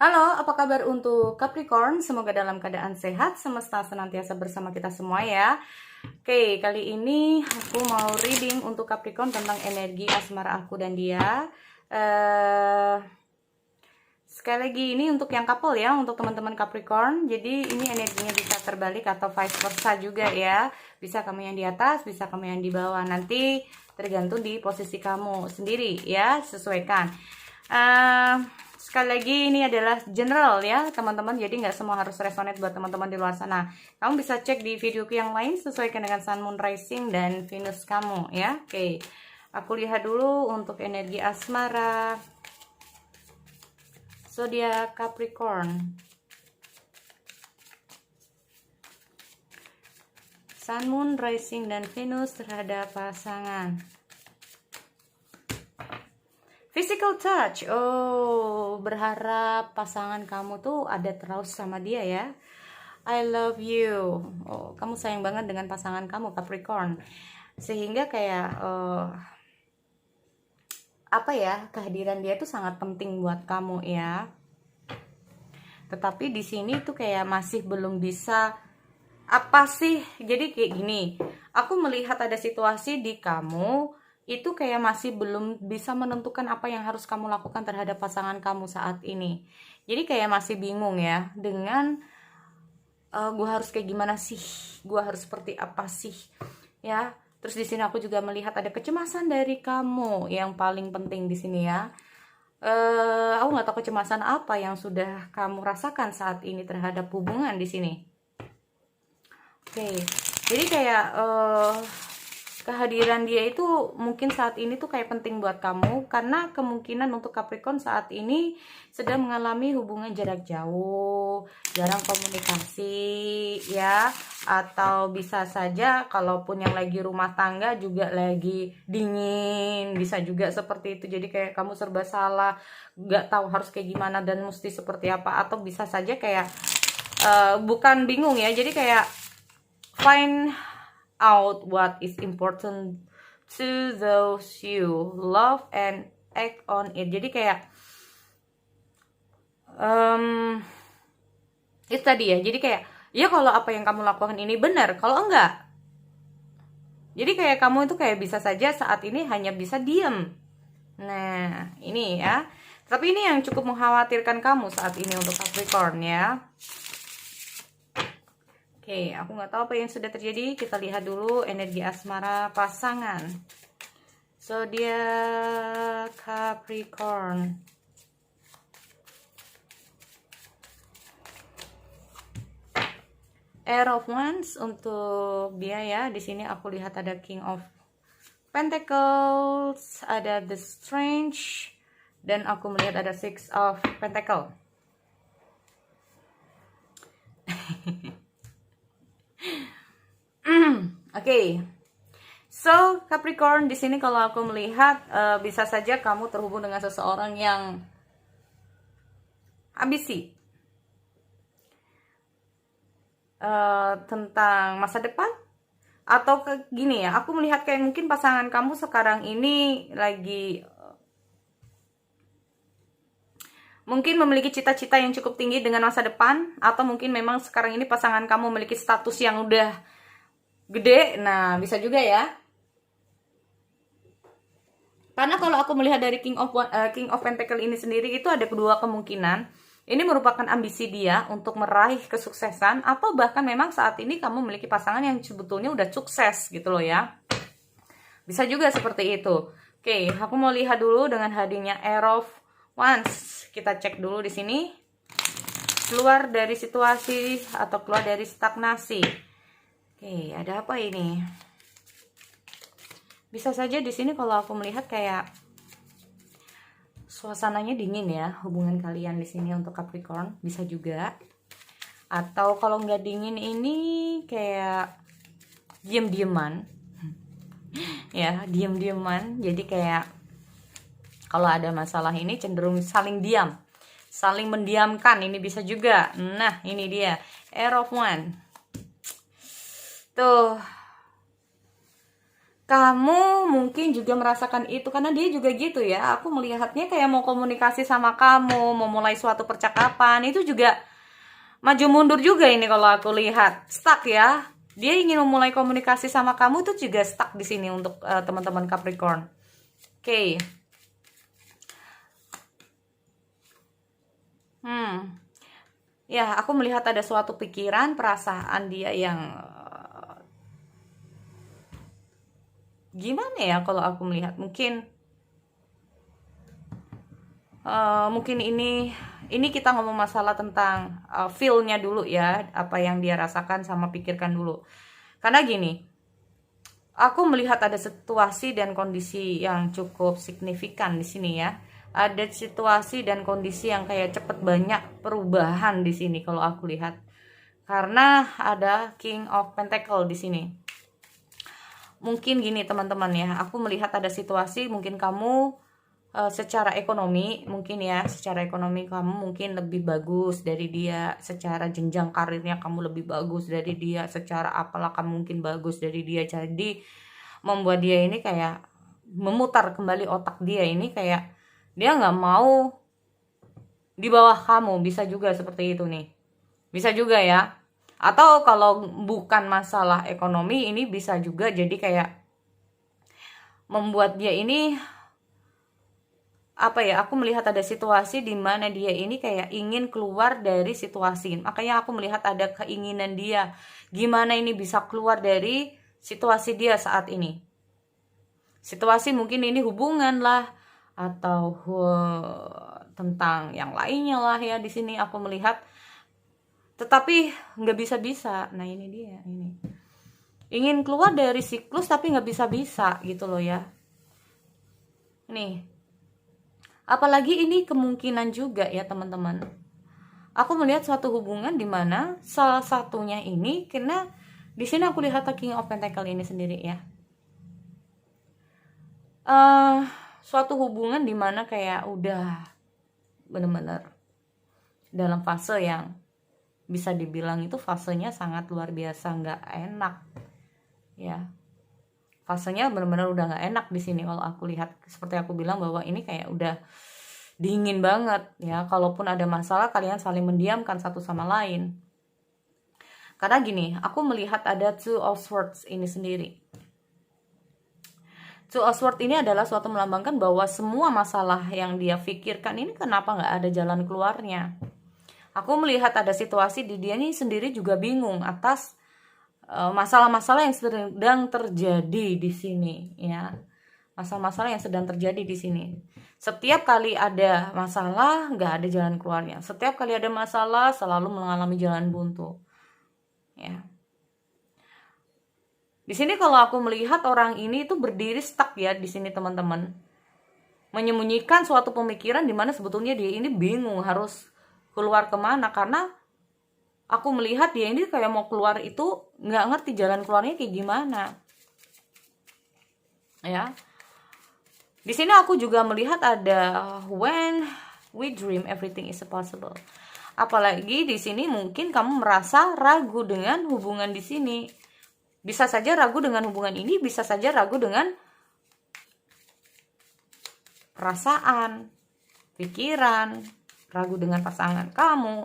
Halo, apa kabar untuk Capricorn? Semoga dalam keadaan sehat, semesta senantiasa bersama kita semua ya. Oke, kali ini aku mau reading untuk Capricorn tentang energi asmara aku dan dia. Sekali lagi ini untuk yang couple ya, untuk teman-teman Capricorn. Jadi ini energinya bisa terbalik atau vice versa juga ya. Bisa kamu yang di atas, bisa kamu yang di bawah. Nanti tergantung di posisi kamu sendiri ya, sesuaikan. Sekali lagi ini adalah general ya teman-teman, jadi nggak semua harus resonate buat teman-teman di luar sana. Kamu bisa cek di videoku yang lain sesuaikan dengan Sun, Moon, Rising, dan Venus kamu ya. Oke, aku lihat dulu untuk energi asmara zodiak Capricorn. Sun, Moon, Rising, dan Venus terhadap pasangan. Physical touch. Oh, berharap pasangan kamu tuh ada terus sama dia ya. I love you. Oh, kamu sayang banget dengan pasangan kamu Capricorn. Sehingga kayak apa ya, kehadiran dia tuh sangat penting buat kamu ya. Tetapi di sini tuh kayak masih belum bisa apa sih? Jadi kayak gini. Aku melihat ada situasi di kamu itu kayak masih belum bisa menentukan apa yang harus kamu lakukan terhadap pasangan kamu saat ini. Jadi kayak masih bingung ya dengan gue harus kayak gimana sih, gue harus seperti apa sih ya. Terus di sini aku juga melihat ada kecemasan dari kamu yang paling penting di sini ya. Aku nggak tahu kecemasan apa yang sudah kamu rasakan saat ini terhadap hubungan di sini. Oke, jadi kayak kehadiran dia itu mungkin saat ini tuh kayak penting buat kamu karena kemungkinan untuk Capricorn saat ini sedang mengalami hubungan jarak jauh, jarang komunikasi ya, atau bisa saja kalaupun yang lagi rumah tangga juga lagi dingin, bisa juga seperti itu. Jadi kayak kamu serba salah, nggak tahu harus kayak gimana dan mesti seperti apa, atau bisa saja kayak bukan bingung ya, jadi kayak find out what is important to those you love and act on it. Jadi kayak itu tadi ya, jadi kayak ya kalau apa yang kamu lakukan ini benar, kalau enggak jadi kayak kamu itu kayak bisa saja saat ini hanya bisa diem. Nah ini ya, tapi ini yang cukup mengkhawatirkan kamu saat ini untuk Capricorn ya. Oke, aku nggak tahu apa yang sudah terjadi. Kita lihat dulu energi asmara pasangan zodiak Capricorn. Air of Wands untuk dia ya. Di sini aku lihat ada King of Pentacles, ada The Strange, dan aku melihat ada Six of Pentacles. Oke. So, Capricorn di sini kalau aku melihat bisa saja kamu terhubung dengan seseorang yang ambisi tentang masa depan, atau gini ya, aku melihat kayak mungkin pasangan kamu sekarang ini lagi mungkin memiliki cita-cita yang cukup tinggi dengan masa depan, atau mungkin memang sekarang ini pasangan kamu memiliki status yang udah gede. Nah, bisa juga ya. Karena kalau aku melihat dari King of Pentacle ini sendiri, itu ada kedua kemungkinan. Ini merupakan ambisi dia untuk meraih kesuksesan, atau bahkan memang saat ini kamu memiliki pasangan yang sebetulnya udah sukses gitu loh ya. Bisa juga seperti itu. Oke, aku mau lihat dulu dengan hadirnya Air of Wands. Kita cek dulu di sini. Keluar dari situasi atau keluar dari stagnasi. Oke, ada apa ini? Bisa saja di sini kalau aku melihat kayak suasananya dingin ya, hubungan kalian di sini untuk Capricorn, bisa juga. Atau kalau nggak dingin ini kayak diem-dieman. Ya, diem-dieman. Jadi kayak kalau ada masalah ini cenderung saling diam, saling mendiamkan. Ini bisa juga. Nah, ini dia Air of Wands. Tuh, kamu mungkin juga merasakan itu karena dia juga gitu ya. Aku melihatnya kayak mau komunikasi sama kamu, mau mulai suatu percakapan, itu juga maju mundur juga ini kalau aku lihat. Stuck ya. Dia ingin memulai komunikasi sama kamu tuh juga stuck di sini untuk teman-teman Capricorn. Oke. Ya, aku melihat ada suatu pikiran, perasaan dia yang gimana ya kalau aku melihat, mungkin ini kita ngomong masalah tentang feel-nya dulu ya, apa yang dia rasakan sama pikirkan dulu. Karena gini, aku melihat ada situasi dan kondisi yang cukup signifikan di sini ya. Ada situasi dan kondisi yang kayak cepet banyak perubahan di sini kalau aku lihat. Karena ada King of Pentacle di sini. Mungkin gini teman-teman ya, aku melihat ada situasi mungkin kamu secara ekonomi, mungkin ya, secara ekonomi kamu mungkin lebih bagus dari dia, secara jenjang karirnya kamu lebih bagus dari dia, secara apalah kamu mungkin bagus dari dia. Jadi membuat dia ini kayak memutar kembali otak dia ini, kayak dia nggak mau di bawah kamu. Bisa juga seperti itu nih, bisa juga ya. Atau kalau bukan masalah ekonomi, ini bisa juga jadi kayak membuat dia ini apa ya, aku melihat ada situasi di mana dia ini kayak ingin keluar dari situasi. Makanya aku melihat ada keinginan dia gimana ini bisa keluar dari situasi dia saat ini. Situasi mungkin ini hubungan lah, atau tentang yang lainnya lah ya. Di sini aku melihat, tetapi nggak bisa-bisa. Nah ini dia, ini ingin keluar dari siklus tapi nggak bisa-bisa gitu loh ya. Nih, apalagi ini kemungkinan juga ya teman-teman. Aku melihat suatu hubungan di mana salah satunya ini, karena di sini aku lihat King of Pentacle ini sendiri ya. Suatu hubungan di mana kayak udah bener-bener dalam fase yang bisa dibilang itu fasenya sangat luar biasa nggak enak ya. Fasenya benar-benar udah nggak enak di sini kalau aku lihat. Seperti aku bilang bahwa ini kayak udah dingin banget ya. Kalaupun ada masalah, kalian saling mendiamkan satu sama lain. Karena gini, aku melihat ada Two of Swords ini sendiri. Two of Swords ini adalah suatu melambangkan bahwa semua masalah yang dia pikirkan ini kenapa nggak ada jalan keluarnya. Aku melihat ada situasi di dia ini sendiri juga bingung atas masalah-masalah yang sedang terjadi di sini ya. Masalah-masalah yang sedang terjadi di sini. Setiap kali ada masalah nggak ada jalan keluarnya. Setiap kali ada masalah selalu mengalami jalan buntu. Ya. Di sini kalau aku melihat orang ini itu berdiri stuck ya di sini teman-teman. Menyembunyikan suatu pemikiran di mana sebetulnya dia ini bingung harus keluar kemana, karena aku melihat dia ini kayak mau keluar itu nggak ngerti jalan keluarnya kayak gimana. Ya. Di sini aku juga melihat ada when we dream everything is possible. Apalagi di sini mungkin kamu merasa ragu dengan hubungan di sini. Bisa saja ragu dengan hubungan ini, bisa saja ragu dengan perasaan, pikiran, ragu dengan pasangan kamu,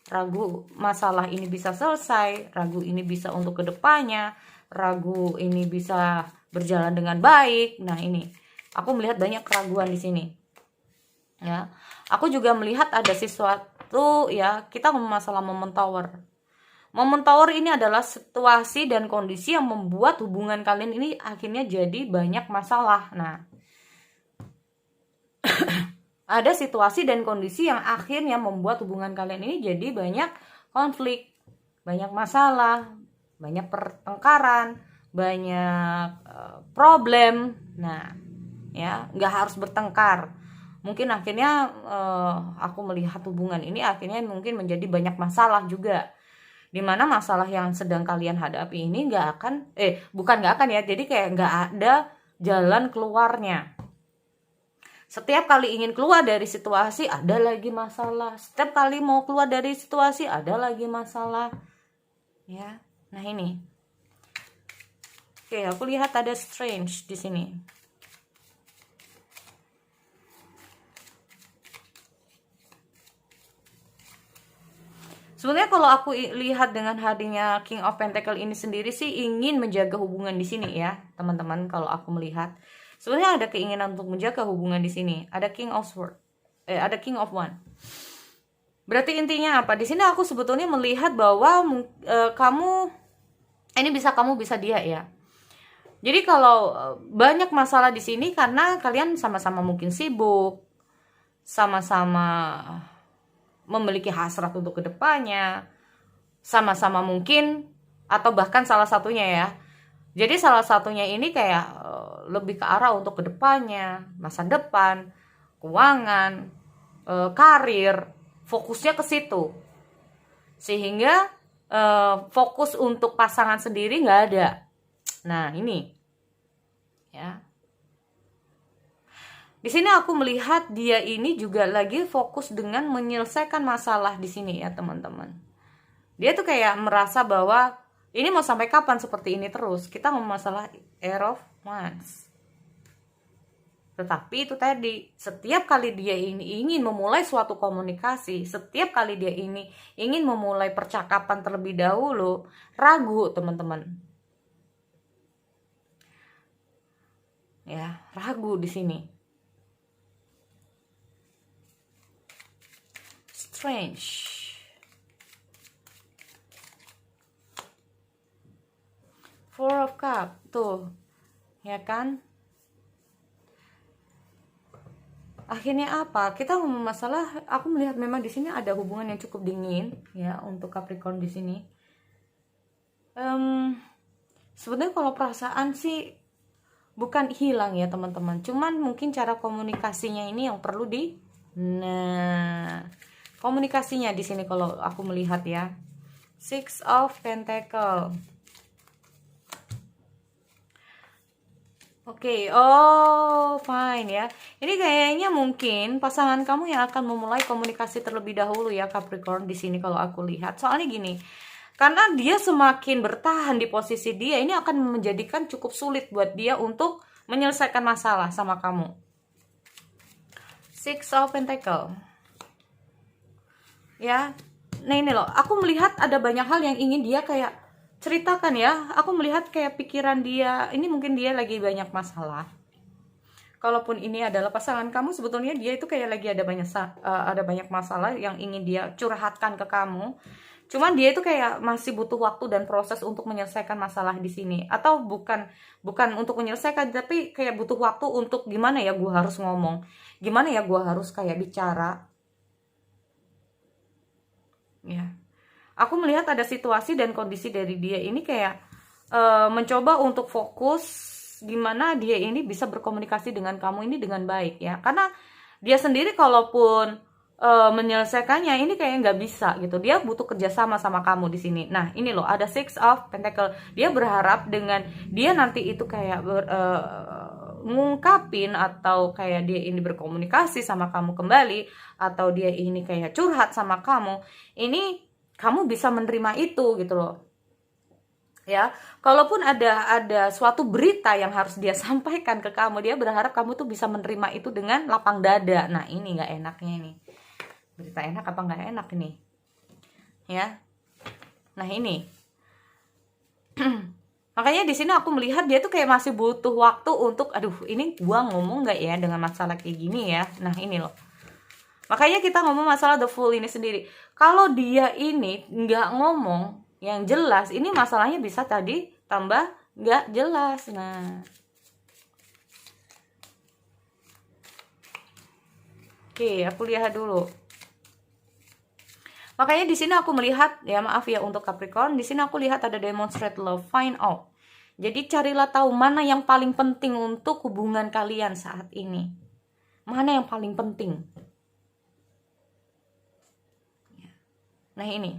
ragu masalah ini bisa selesai, ragu ini bisa untuk kedepannya, ragu ini bisa berjalan dengan baik. Nah ini, aku melihat banyak keraguan di sini. Ya, aku juga melihat ada sesuatu ya. Kita ngomong masalah momen tower. Momen tower ini adalah situasi dan kondisi yang membuat hubungan kalian ini akhirnya jadi banyak masalah. Nah, ada situasi dan kondisi yang akhirnya membuat hubungan kalian ini jadi banyak konflik, banyak masalah, banyak pertengkaran, banyak problem. Nah, ya nggak harus bertengkar. Mungkin akhirnya aku melihat hubungan ini akhirnya mungkin menjadi banyak masalah juga. Dimana masalah yang sedang kalian hadapi ini nggak akan, bukan nggak akan ya, jadi kayak nggak ada jalan keluarnya. Setiap kali ingin keluar dari situasi ada lagi masalah. Setiap kali mau keluar dari situasi ada lagi masalah. Ya. Nah, ini. Oke, aku lihat ada strange di sini. Sebenarnya kalau aku lihat dengan hadirnya King of Pentacle ini sendiri sih ingin menjaga hubungan di sini ya, teman-teman. Kalau aku melihat, sebenarnya ada keinginan untuk menjaga hubungan di sini. Ada King of Sword, ada King of One. Berarti intinya apa? Di sini aku sebetulnya melihat bahwa kamu ini kamu bisa dia ya. Jadi kalau banyak masalah di sini karena kalian sama-sama mungkin sibuk, sama-sama memiliki hasrat untuk kedepannya, sama-sama mungkin, atau bahkan salah satunya ya. Jadi salah satunya ini kayak lebih ke arah untuk kedepannya, masa depan, keuangan, karir, fokusnya ke situ. Sehingga fokus untuk pasangan sendiri nggak ada. Nah ini, ya. Di sini aku melihat dia ini juga lagi fokus dengan menyelesaikan masalah di sini ya teman-teman. Dia tuh kayak merasa bahwa ini mau sampai kapan seperti ini terus. Kita ngomong masalah Air of Wands. Tetapi itu tadi, setiap kali dia ini ingin memulai suatu komunikasi, setiap kali dia ini ingin memulai percakapan terlebih dahulu, ragu teman-teman. Ya, ragu di sini. Strange. Four of Cup tuh, ya kan? Akhirnya apa? Kita ngomong masalah. Aku melihat memang di sini ada hubungan yang cukup dingin ya untuk Capricorn di sini. Sebenarnya kalau perasaan sih bukan hilang ya teman-teman. Cuman mungkin cara komunikasinya ini yang perlu komunikasinya di sini kalau aku melihat ya. Six of Pentacle. Oke, oh fine ya. Ini kayaknya mungkin pasangan kamu yang akan memulai komunikasi terlebih dahulu ya Capricorn di sini kalau aku lihat. Soalnya gini, karena dia semakin bertahan di posisi dia, ini akan menjadikan cukup sulit buat dia untuk menyelesaikan masalah sama kamu. Six of Pentacle. Ya, nah ini loh, aku melihat ada banyak hal yang ingin dia kayak ceritakan ya. Aku melihat kayak pikiran dia, ini mungkin dia lagi banyak masalah. Kalaupun ini adalah pasangan kamu, sebetulnya dia itu kayak lagi ada banyak masalah yang ingin dia curhatkan ke kamu. Cuman dia itu kayak masih butuh waktu dan proses untuk menyelesaikan masalah di sini. Atau bukan untuk menyelesaikan, tapi kayak butuh waktu untuk gimana ya gue harus ngomong, gimana ya gue harus kayak bicara. Ya, aku melihat ada situasi dan kondisi dari dia ini kayak mencoba untuk fokus gimana dia ini bisa berkomunikasi dengan kamu ini dengan baik ya. Karena dia sendiri kalaupun menyelesaikannya ini kayak nggak bisa gitu. Dia butuh kerjasama sama kamu di sini. Nah ini loh ada Six of Pentacle. Dia berharap dengan dia nanti itu kayak ngungkapin atau kayak dia ini berkomunikasi sama kamu kembali, atau dia ini kayak curhat sama kamu, ini kamu bisa menerima itu gitu loh ya. Kalaupun ada suatu berita yang harus dia sampaikan ke kamu, dia berharap kamu tuh bisa menerima itu dengan lapang dada. Nah ini nggak enaknya ini, berita enak apa nggak enak ini ya. Nah ini makanya di sini aku melihat dia tuh kayak masih butuh waktu untuk aduh ini gua ngomong nggak ya dengan masalah kayak gini ya. Nah ini loh, makanya kita ngomong masalah the fool ini sendiri. Kalau dia ini nggak ngomong yang jelas, ini masalahnya bisa tadi tambah nggak jelas. Nah oke, aku lihat dulu. Makanya di sini aku melihat ya, maaf ya untuk Capricorn, di sini aku lihat ada demonstrate love, find out. Jadi carilah tahu mana yang paling penting untuk hubungan kalian saat ini. Mana yang paling penting? Nah ini.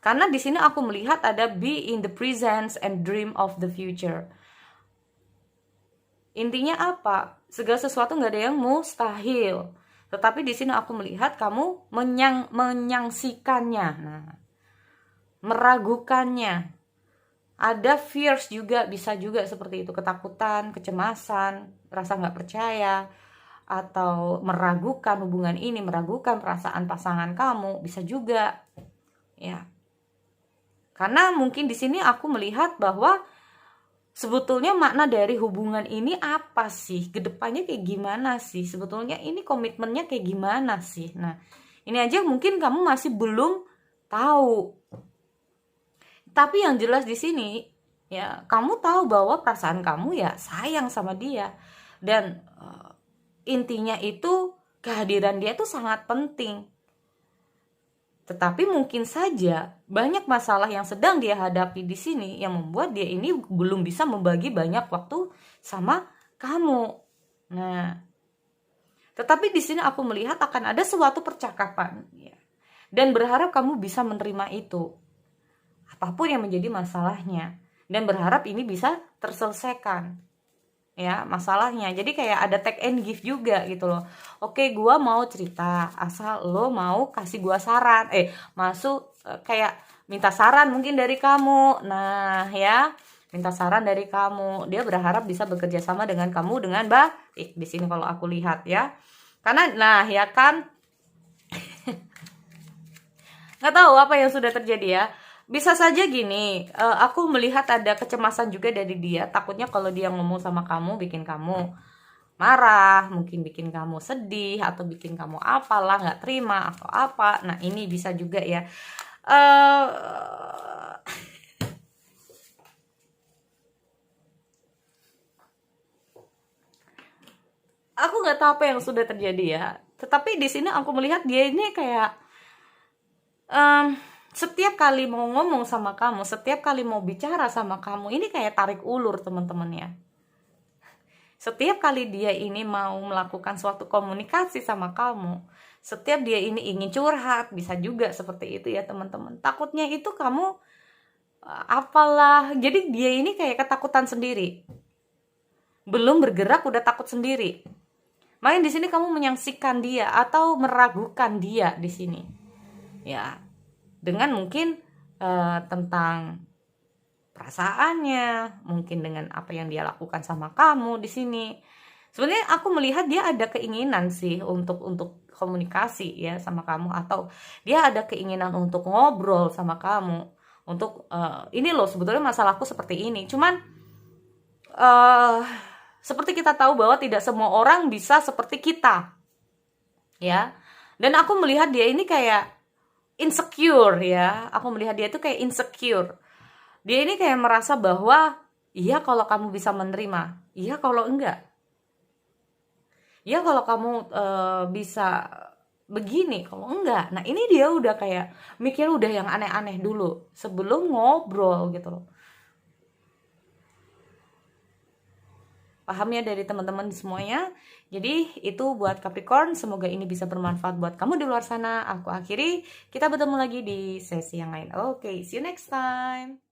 Karena di sini aku melihat ada be in the present and dream of the future. Intinya apa? Segala sesuatu nggak ada yang mustahil. Tetapi di sini aku melihat kamu menyangsikannya, nah, meragukannya. Ada fears juga, bisa juga seperti itu, ketakutan, kecemasan, rasa nggak percaya, atau meragukan hubungan ini, meragukan perasaan pasangan kamu, bisa juga ya. Karena mungkin di sini aku melihat bahwa sebetulnya makna dari hubungan ini apa sih? Kedepannya kayak gimana sih? Sebetulnya ini komitmennya kayak gimana sih? Nah, ini aja mungkin kamu masih belum tahu. Tapi yang jelas di sini ya, kamu tahu bahwa perasaan kamu ya sayang sama dia, dan intinya itu kehadiran dia tuh sangat penting. Tetapi mungkin saja banyak masalah yang sedang dia hadapi di sini yang membuat dia ini belum bisa membagi banyak waktu sama kamu. Nah, tetapi di sini aku melihat akan ada suatu percakapan ya, dan berharap kamu bisa menerima itu, apapun yang menjadi masalahnya, dan berharap ini bisa terselesaikan ya masalahnya. Jadi kayak ada take and give juga gitu loh. Oke, gua mau cerita, asal lo mau kasih gua saran, kayak minta saran mungkin dari kamu. Nah ya, minta saran dari kamu. Dia berharap bisa bekerja sama dengan kamu dengan baik di sini kalau aku lihat ya. Karena nah ya kan, nggak tahu apa yang sudah terjadi ya. Bisa saja gini, aku melihat ada kecemasan juga dari dia. Takutnya kalau dia ngomong sama kamu bikin kamu marah, mungkin bikin kamu sedih, atau bikin kamu apalah, nggak terima atau apa. Nah ini bisa juga ya. Aku nggak tahu apa yang sudah terjadi ya. Tetapi di sini aku melihat dia ini kayak setiap kali mau ngomong sama kamu, setiap kali mau bicara sama kamu, ini kayak tarik ulur teman-teman ya. Setiap kali dia ini mau melakukan suatu komunikasi sama kamu, setiap dia ini ingin curhat, bisa juga seperti itu ya teman-teman. Takutnya itu kamu apalah, jadi dia ini kayak ketakutan sendiri. Belum bergerak udah takut sendiri. Makanya di sini kamu menyaksikan dia atau meragukan dia di sini. Ya, dengan mungkin tentang perasaannya, mungkin dengan apa yang dia lakukan sama kamu di sini. Sebenarnya aku melihat dia ada keinginan sih untuk komunikasi ya sama kamu, atau dia ada keinginan untuk ngobrol sama kamu, untuk ini loh sebetulnya masalahku seperti ini. Cuman seperti kita tahu bahwa tidak semua orang bisa seperti kita ya. Dan aku melihat dia ini kayak insecure ya. Aku melihat dia tuh kayak insecure. Dia ini kayak merasa bahwa iya kalau kamu bisa menerima, iya kalau enggak. Iya kalau kamu bisa begini, kalau enggak. Nah ini dia udah kayak mikir udah yang aneh-aneh dulu sebelum ngobrol gitu loh. Paham ya dari teman-teman semuanya. Jadi itu buat Capricorn, semoga ini bisa bermanfaat buat kamu di luar sana. Aku akhiri, kita bertemu lagi di sesi yang lain. Oke, see you next time.